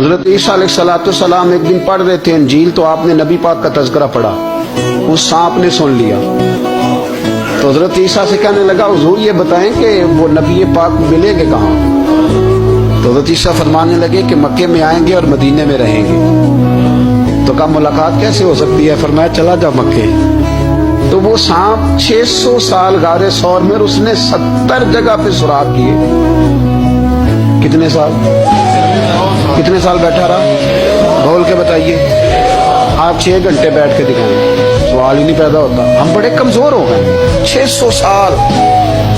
حضرت عیسیٰ علیہ السلام ایک دن پڑھ رہے تھے انجیل، تو آپ نے نبی پاک کا تذکرہ پڑھا، اس سانپ نے سن لیا تو حضرت عیسیٰ سے کہنے لگا حضور یہ بتائیں کہ وہ نبی پاک ملے گے کہاں؟ تو حضرت عیسیٰ فرمانے لگے کہ مکے میں آئیں گے اور مدینے میں رہیں گے۔ تو کہا ملاقات کیسے ہو سکتی ہے؟ فرمایا چلا جا مکے۔ تو وہ سانپ 600 سال غار ثور میں، اس نے 70 جگہ پہ سوراخ کیے۔ کتنے سال بیٹھا رہا؟ بول کے بتائیے۔ آپ 6 گھنٹے بیٹھ کے دکھائیں، سوال ہی نہیں پیدا ہوتا۔ ہم بڑے کمزور ہو گئے۔ 600 سال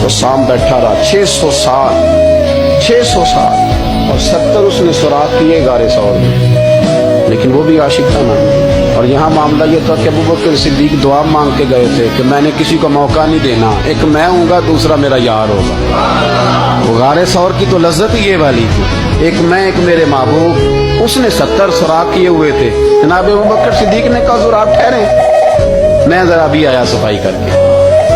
تو سانپ بیٹھا رہا، 600 سال اور 70 اس نے سوراخ کیے غار ثور میں، لیکن وہ بھی عاشق تھا نا۔ اور یہاں معاملہ یہ تھا کہ ابوبکر صدیق دعا مانگ کے گئے تھے کہ میں نے کسی کو موقع نہیں دینا، ایک میں ہوں گا دوسرا میرا یار ہوگا۔ وہ غار ثور کی تو لذت یہ والی تھی، ایک میں ایک میرے محبوب۔ اس نے 70 سوراخ کیے ہوئے تھے۔ جناب ابوبکر صدیق نے کہا حضور آپ ٹھہریں، میں ذرا ابھی آیا صفائی کر کے۔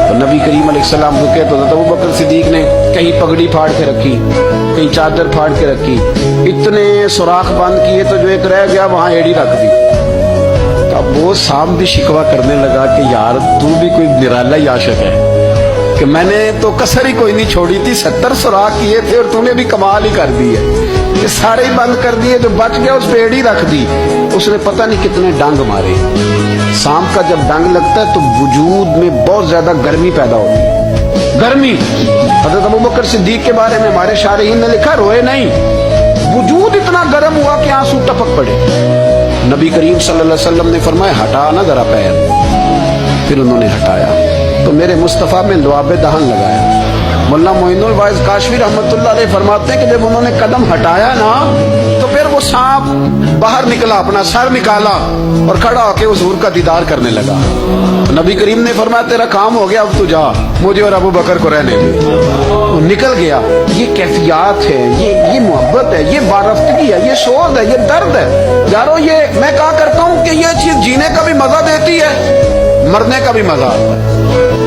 تو نبی کریم علیہ السلام رکے تو حضرت ابوبکر صدیق نے کہیں پگڑی پھاڑ کے رکھی، کہیں چادر پھاڑ کے رکھی، اتنے سوراخ بند کیے تو جو ایک رہ گیا وہاں ایڑی رکھ دی۔ اب وہ سانپ بھی شکوہ کرنے لگا کہ یار تو بھی کوئی نرالا ہی عاشق ہے کہ میں نے تو کسر ہی کوئی نہیں چھوڑی تھی، 70 سوراخ کیے تھے اور تو نے بھی کمال ہی کر دی ہے کہ سارے ہی بند کر دیے، جو بچ گیا اس پہ ایڑی رکھ دی۔ اس نے پتہ نہیں کتنے ڈنگ مارے۔ سانپ کا جب ڈنگ لگتا ہے تو وجود میں بہت زیادہ گرمی پیدا ہوتی ہے، گرمی۔ حضرت ابوبکر صدیق کے بارے میں ہمارے شارحین نے لکھا روئے نہیں، وجود اتنا گرم ہوا کہ آنسو ٹپک پڑے۔ نبی کریم صلی اللہ علیہ وسلم نے فرمایا ہٹا نا ذرا پیر، پھر انہوں نے ہٹایا تو میرے مصطفیٰ میں لعاب دہن لگایا۔ مولانا معین الواعظ کاشفی رحمۃ اللہ علیہ فرماتے ہیں کہ جب انہوں نے قدم ہٹایا نا تو پھر وہ سانپ باہر نکلا، اپنا سر نکالا اور کھڑا ہو کے حضور کا دیدار کرنے لگا۔ نبی کریم نے فرمایا تیرا کام ہو گیا، اب تو جا، مجھے اور ابو بکر کو رہنے دے۔ نکل گیا۔ یہ کیفیات ہے، یہ محبت ہے، یہ وارفتگی ہے، یہ شوق ہے، یہ درد ہے۔ یارو یہ میں کہا کرتا ہوں کہ یہ چیز جینے کا بھی مزہ دیتی ہے، مرنے کا بھی مزہ آتا ہے،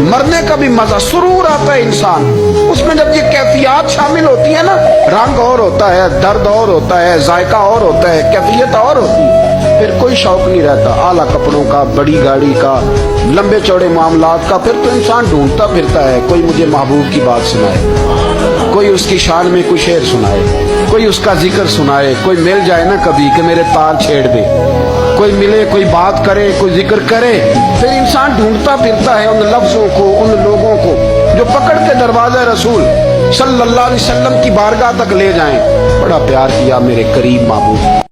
مرنے کا بھی مزہ، سرور آتا ہے انسان اس میں جب یہ کیفیات شامل ہوتی ہے نا۔ رنگ اور ہوتا ہے، درد اور ہوتا ہے، ذائقہ اور ہوتا ہے، کیفیت اور ہوتی ہے، پھر کوئی شوق نہیں رہتا اعلیٰ کپڑوں کا، بڑی گاڑی کا، لمبے چوڑے معاملات کا۔ پھر تو انسان ڈھونڈتا پھرتا ہے کوئی مجھے محبوب کی بات سنائے، کوئی اس کی شان میں کوئی شعر سنائے، کوئی اس کا ذکر سنائے، کوئی مل جائے نا کبھی کہ میرے تار چھیڑ دے، کوئی ملے، کوئی بات کرے، کوئی ذکر کرے۔ پھر انسان ڈھونڈتا پھرتا ہے ان لفظوں کو، ان لوگوں کو جو پکڑ کے دروازہ رسول صلی اللہ علیہ وسلم کی بارگاہ تک لے جائیں۔ بڑا پیار کیا میرے قریب محبوب۔